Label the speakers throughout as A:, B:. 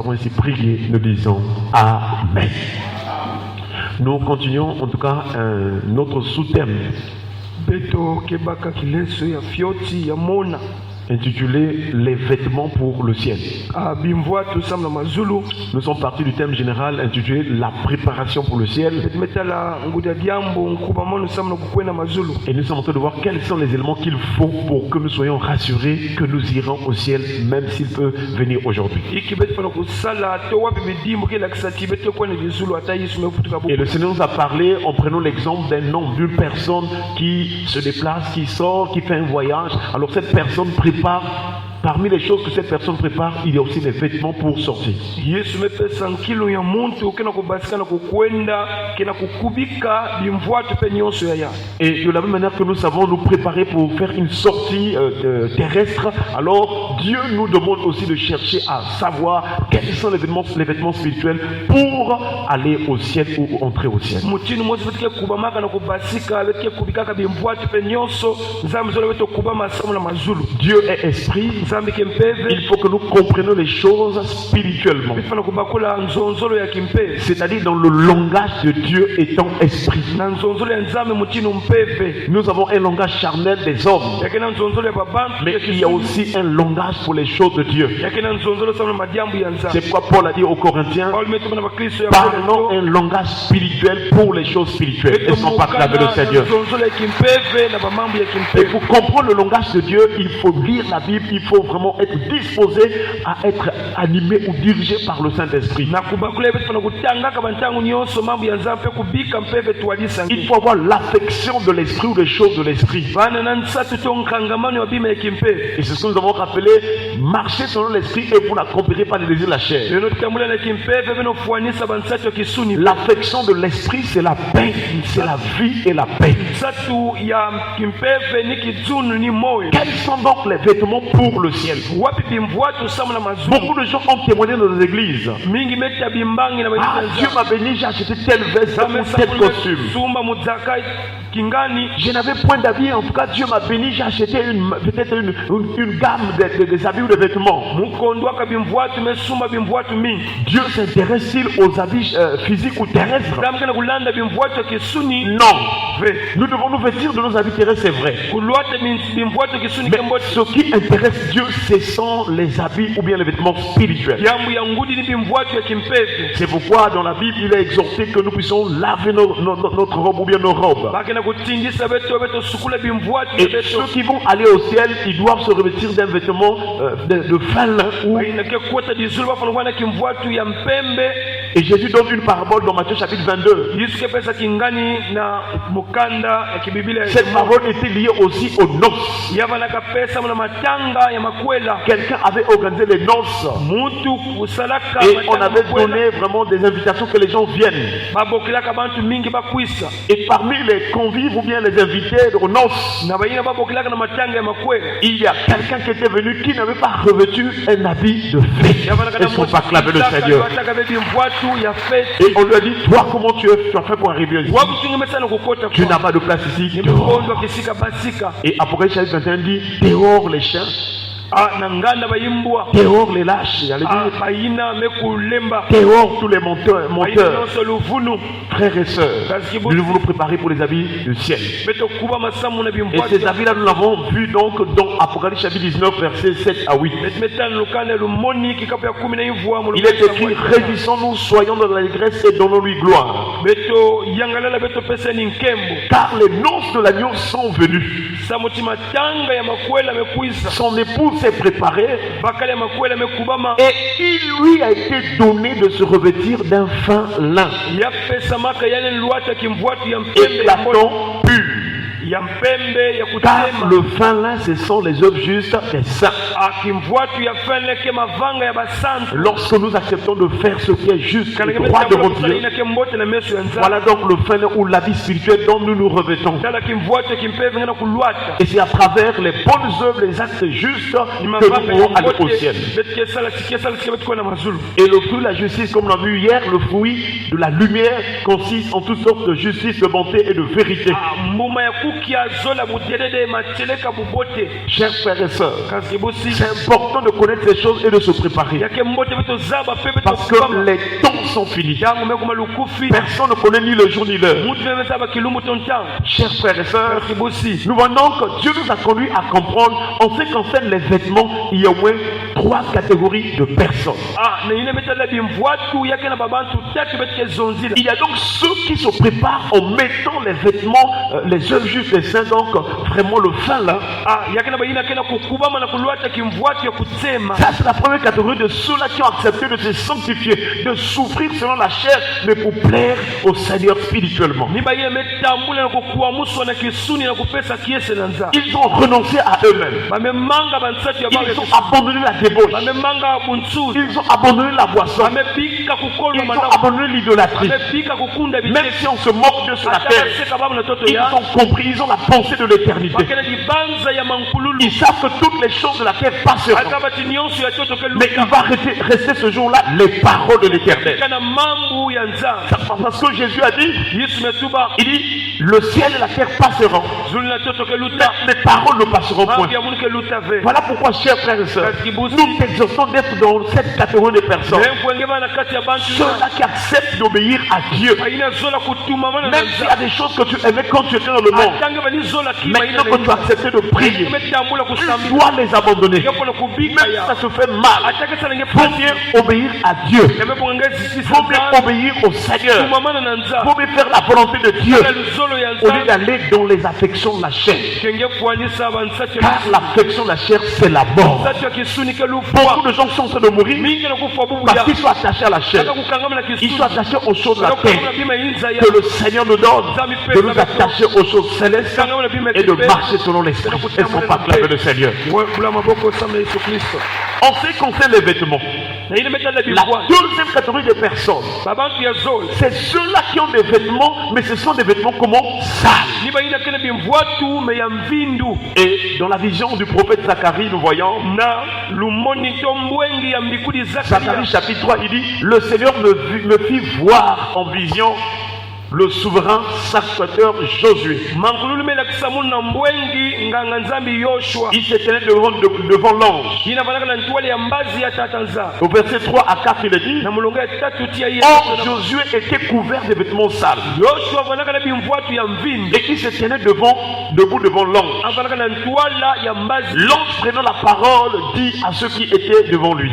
A: avons ainsi prié, nous disons Amen. Nous continuons en tout cas notre sous-thème intitulé Les vêtements pour le ciel. Nous sommes partis du thème général intitulé La préparation pour le ciel. Et nous sommes en train de voir quels sont les éléments qu'il faut pour que nous soyons rassurés que nous irons au ciel même s'il peut venir aujourd'hui. Et le Seigneur nous a parlé en prenant l'exemple d'un homme, d'une personne qui se déplace, qui sort, qui fait un voyage. Alors cette personne prépare. Parmi les choses que cette personne prépare, il y a aussi les vêtements pour sortir. Et de la même manière que nous savons nous préparer pour faire une sortie terrestre, alors Dieu nous demande aussi de chercher à savoir quels sont les vêtements spirituels pour aller au ciel ou entrer au ciel. Dieu est esprit. Il faut que nous comprenions les choses spirituellement. C'est-à-dire dans le langage de Dieu étant esprit. Nous avons un langage charnel des hommes. Mais il y a aussi un langage pour les choses de Dieu. C'est pourquoi Paul a dit aux Corinthiens, parlons un langage spirituel pour les choses spirituelles. Et non pas clamer le Seigneur. Et pour comprendre le langage de Dieu, il faut lire la Bible. Il faut vraiment être disposé à être animé ou dirigé par le Saint-Esprit. Il faut avoir l'affection de l'Esprit ou des choses de l'Esprit. Et c'est ce que nous avons rappelé, marcher selon l'Esprit et vous n'accomplirez pas les désirs de la chair. L'affection de l'Esprit, c'est la paix, c'est la vie et la paix. Quels sont donc les vêtements pour le ciel? Beaucoup de gens ont témoigné dans les églises. Ah, Dieu m'a béni, j'ai acheté tel veste ou tel costume. Je n'avais point d'habits, en tout cas Dieu m'a béni, j'ai acheté peut-être une gamme des habits ou de vêtements. Dieu s'intéresse-t-il aux habits physiques ou terrestres? Non. Nous devons nous vêtir de nos habits terrestres, c'est vrai. Mais ce qui intéresse Dieu, ce sont les habits ou bien les vêtements spirituels. C'est pourquoi dans la Bible, il est exhorté que nous puissions laver notre robe ou bien nos robes. Et ceux qui vont aller au ciel, ils doivent se revêtir d'un vêtement de fin lin. Et Jésus donne une parabole dans Matthieu chapitre 22. Cette parole était liée aussi aux noces. Quelqu'un avait organisé les noces. Et on avait donné vraiment des invitations que les gens viennent. Et parmi les convives ou bien les invités aux noces, il y a quelqu'un qui était venu qui n'avait pas revêtu un habit de fête. Est-ce qu'on peut acclamer le Seigneur? Et on lui a dit, toi comment tu as fait pour arriver ici? Tu n'as pas de place ici. Dehors. Et Apocalypse chapitre 21 dit, dehors les chiens, dehors les lâches, dehors tous les menteurs. Frères et sœurs, nous devons nous préparer pour les habits du ciel. Et ces habits-là, nous l'avons vu donc dans Apocalypse chapitre 19, versets 7 à 8. Il est écrit, réjouissons-nous, soyons dans l'allégresse et donnons-lui gloire. Car les noces de l'agneau sont venues. Son épouse s'est préparé et il lui a été donné de se revêtir d'un fin lin éclatant pur. Car le fin lin, ce sont les œuvres justes des saints. Lorsque nous acceptons de faire ce qui est juste, le droit devant Dieu, voilà donc le fin lin ou l'habit spirituel dont nous nous revêtons. Et c'est à travers les bonnes œuvres, les actes justes, que nous pouvons aller au ciel. Et le fruit de la justice, comme on l'a vu hier, le fruit de la lumière consiste en toutes sortes de justice, de bonté et de vérité. Chers frères et sœurs, c'est important de connaître ces choses et de se préparer. Parce que les temps sont finis. Personne ne connaît ni le jour ni l'heure. Chers frères et sœurs, nous voyons que Dieu nous a conduits à comprendre en ce qui concerne les vêtements, il y a au moins 3 catégories de personnes. Il y a donc ceux qui se préparent en mettant les vêtements, les œuvres justes des saints, donc vraiment le fin là. Ça c'est la première catégorie de ceux-là qui ont accepté de se sanctifier, de souffrir selon la chair, mais pour plaire au Seigneur spirituellement. Ils ont renoncé à eux-mêmes. Ils ont abandonné la débauche. Ils ont abandonné la boisson. Ils ont abandonné l'idolâtrie. Même si on se moque de sur la terre, ils ont compris, ils ont la pensée de l'éternité. Ils savent que toutes les choses de la terre passeront. Mais il va rester ce jour-là les paroles de l'éternel. Parce que Jésus a dit, il dit, le ciel et la terre passeront. Les paroles ne passeront point. Voilà pourquoi, chers frères et sœurs, nous t'exhortons d'être dans cette catégorie de personnes. Ceux-là qui acceptent d'obéir à Dieu. Même s'il y a des choses que tu aimais quand tu étais dans le monde, maintenant que tu as accepté de prier, tu dois les abandonner. Même si ça se fait mal, il faut bien obéir à Dieu. Il faut bien obéir au Seigneur. Il faut bien faire la volonté de Dieu au lieu d'aller dans les affections de la chair. Car l'affection de la chair, c'est la mort. Beaucoup de gens sont en train de mourir parce qu'ils sont attachés à la chair. Ils sont attachés aux choses de la terre. Que le Seigneur nous donne de nous attacher aux choses célestes et de marcher selon l'esprit et son proclamer le Seigneur. En ce qui concerne les vêtements, la deuxième catégorie de personnes, c'est ceux-là qui ont des vêtements, mais ce sont des vêtements comment? Sales. Et dans la vision du prophète Zacharie, nous voyons Zacharie chapitre 3, il dit, le Seigneur me fit voir en vision le souverain sacrificateur Josué. Il s'est tenu devant l'ange. Au verset 3 à 4, il est dit, or Josué était couvert de vêtements sales. Et il se tenait debout devant l'ange. L'ange prenant la parole dit à ceux qui étaient devant lui,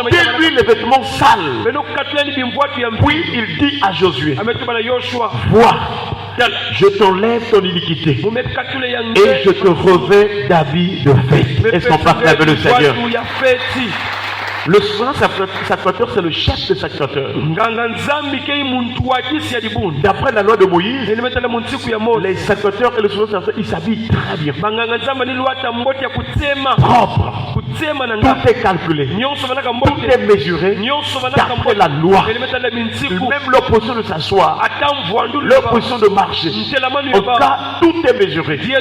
A: ôtez-lui les vêtements sales. Puis il dit à Josué, vois, je t'enlève ton iniquité et je te revêts d'habits de fête. Est-ce qu'on parle avec le Seigneur? Le souverain sacrificateur, c'est le chef de sacrificateur. D'après la loi de Moïse, les sacrificateurs et le souverain sacrificateur, ils s'habillent très bien. Propre. Tout est calculé. Tout est mesuré d'après la loi. Même leur position de s'asseoir, leur position de marcher. En cas, tout est mesuré. Et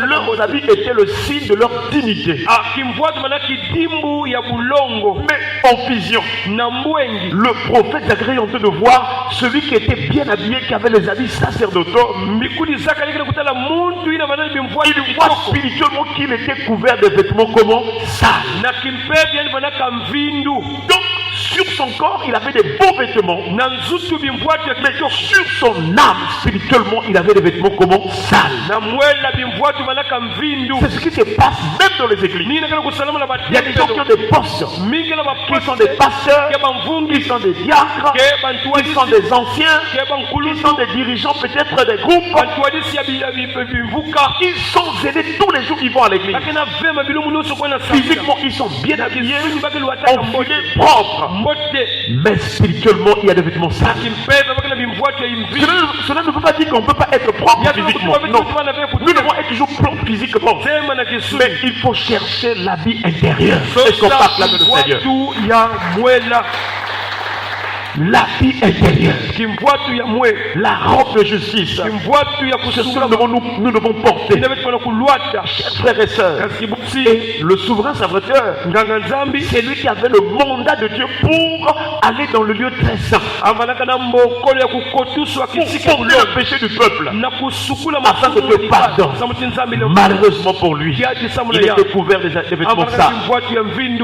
A: leurs habits étaient le signe de leur dignité. Mais en vision, le prophète Zacharie est en train de voir celui qui était bien habillé, qui avait les habits sacerdotaux. Il voit spirituellement qu'il était couvert de vêtements comment? Sales. Donc, sur son corps, il avait des beaux vêtements. Mais sur son âme, spirituellement, il avait des vêtements comment? Sales. C'est ce qui se passe même dans les églises. Il y a des gens qui ont des postes, qui sont des pasteurs, qui sont des diacres, qui sont des anciens, qui sont des dirigeants peut-être des groupes. Ils sont gênés tous les jours, ils vont à l'église. Physiquement, ils sont bien habillés, enfilés, propres. Mais spirituellement, il y a des vêtements sales. Cela ne veut pas dire qu'on ne peut pas être propre physiquement. Non, nous devons être toujours propres physiquement. Mais il faut chercher l'habit intérieur. Est-ce qu'on parle là de le Seigneur? l'habit intérieur, la robe de justice, c'est ce que nous devons porter. Frères et sœurs, et le souverain serviteur, c'est lui qui avait le mandat de Dieu pour aller dans le lieu très saint, pour porter le péché du peuple, afin que Dieu pardonne. Malheureusement pour lui, il était couvert des vêtements sales.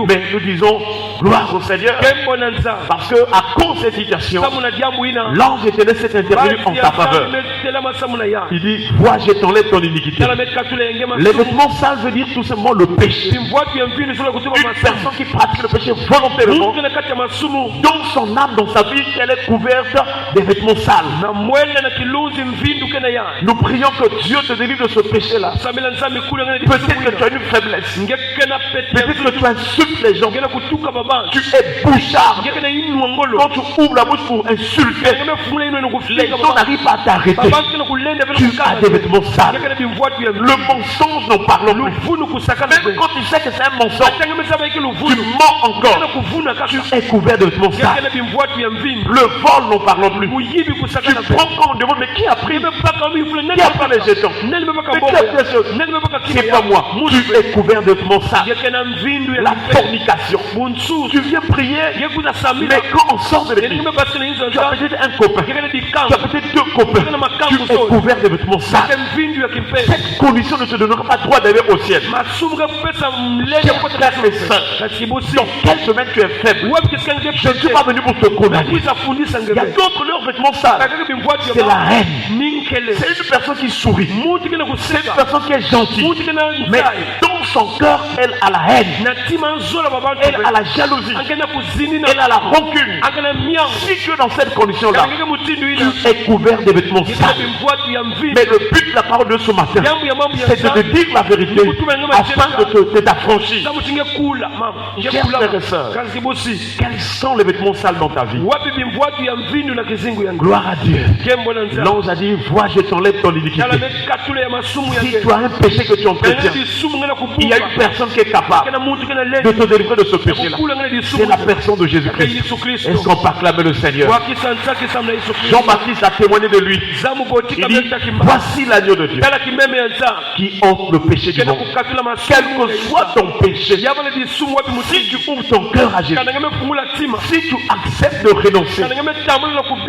A: Mais nous disons gloire au Seigneur, parce que à cause de cette situation, l'ange éternel s'est intervenu en ta faveur. Il dit, vois, je t'enlève ton iniquité. Les vêtements sales veut dire tout simplement le péché. Une personne qui pratique le péché volontairement, dans son âme, dans sa vie, elle est couverte des vêtements sales. Nous prions que Dieu te délivre de ce péché-là. Peut-être que tu as une faiblesse. Peut-être que tu insultes les gens. Tu es bouchard. Quand tu ouvres la bouche pour insulter, les gens n'arrivent pas à t'arrêter. Tu as des vêtements sales. Le mensonge, n'en parlons plus. Même quand tu sais que c'est un mensonge, tu mens encore. Tu es couvert de vêtements sales. Le vol, n'en parlons plus. Tu prends quand on demande, mais qui a pris? Qui a pris les jetons? C'est pas moi. Tu es couvert de vêtements sales. La fornication. Tu viens prier, mais quand on sort de l'église, tu as peut-être un copain, tu as peut-être deux copains, tu es couvert de vêtements sales. Cette condition ne te donnera pas droit d'aller au ciel. Dans quel domaine tu es faible? Je ne suis pas venu pour te condamner. Il y a d'autres leurs vêtements sales. C'est la haine. C'est une personne qui sourit. C'est une personne qui est gentille. Mais dans son cœur, elle a la haine. Elle a la jalousie. Elle a la rancune. Si tu es dans cette condition-là, tu es couvert des vêtements sales. Mais le but de la parole de ce matin, c'est de te dire la vérité afin de t'affranchir. Chers frères et sœurs, quels sont les vêtements sales dans ta vie? Gloire à Dieu. L'ange a dit, vois, je t'enlève ton iniquité. Si tu as un péché que tu entretiens, il y a une personne qui est capable de te délivrer de ce péché-là. C'est la personne de Jésus-Christ. Est-ce qu'on peut acclamer le Seigneur? Jean-Baptiste a témoigné de lui. Il dit, voici l'agneau de Dieu qui ôte le péché du monde. Quel que soit ton péché, si tu ouvres ton cœur à Jésus, si tu acceptes de renoncer,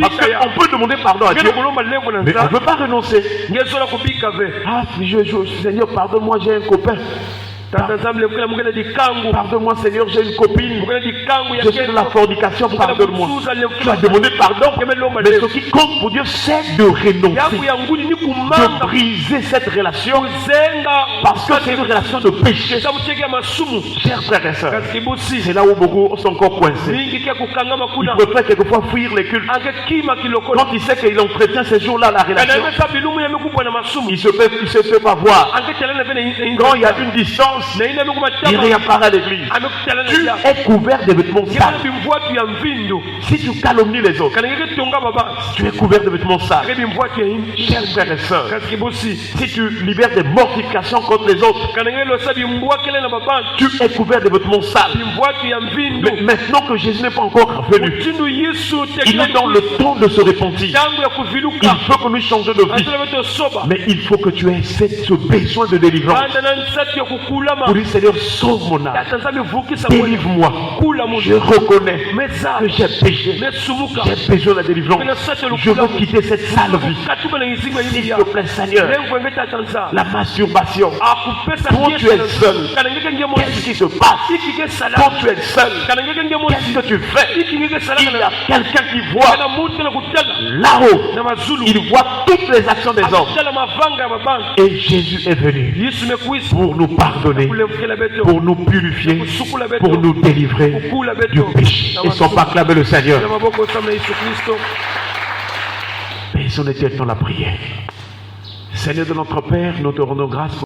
A: parce qu'on peut demander pardon à Dieu, mais on ne veut pas renoncer. Ah, Seigneur, pardonne-moi, j'ai un copain. Pardonne-moi, Seigneur, j'ai une copine. Je suis de la fornication, pardonne-moi. Tu as demandé pardon, mais ce qui compte pour Dieu, c'est de renoncer, de briser cette relation, parce que c'est une relation de péché. Chers frères et sœurs, c'est là où beaucoup sont encore coincés. Ils préfèrent quelquefois fuir les cultes. Quand il sait qu'il entretient ces jours-là la relation, il ne se fait pas voir. Quand il y a une distance, il réapparaît à l'église. Tu es couvert de vêtements sales. Si tu calomnies les autres, tu es couvert de vêtements sales. Chers frères et sœurs, si tu libères des mortifications contre les autres, tu es couvert de vêtements sales. Mais maintenant que Jésus n'est pas encore revenu, il est dans le temps de se repentir. Il faut que nous changions de vie. Mais il faut que tu aies ce besoin de délivrance. Pour dire, Seigneur, sauve mon âme. Délivre-moi. Je reconnais que j'ai péché. J'ai besoin de la délivrance. Je veux quitter cette sale vie. S'il te plaît, Seigneur. La masturbation. Quand tu es seul, qu'est-ce qui se passe? Quand tu es seul, qu'est-ce que tu fais? Il y a quelqu'un qui voit là-haut. Il voit toutes les actions des hommes. Et Jésus est venu pour nous pardonner, pour nous purifier, pour nous délivrer du péché. Et sans pas acclamer le Seigneur. Baissons les têtes dans la prière. Seigneur de notre Père, nous te rendons grâce.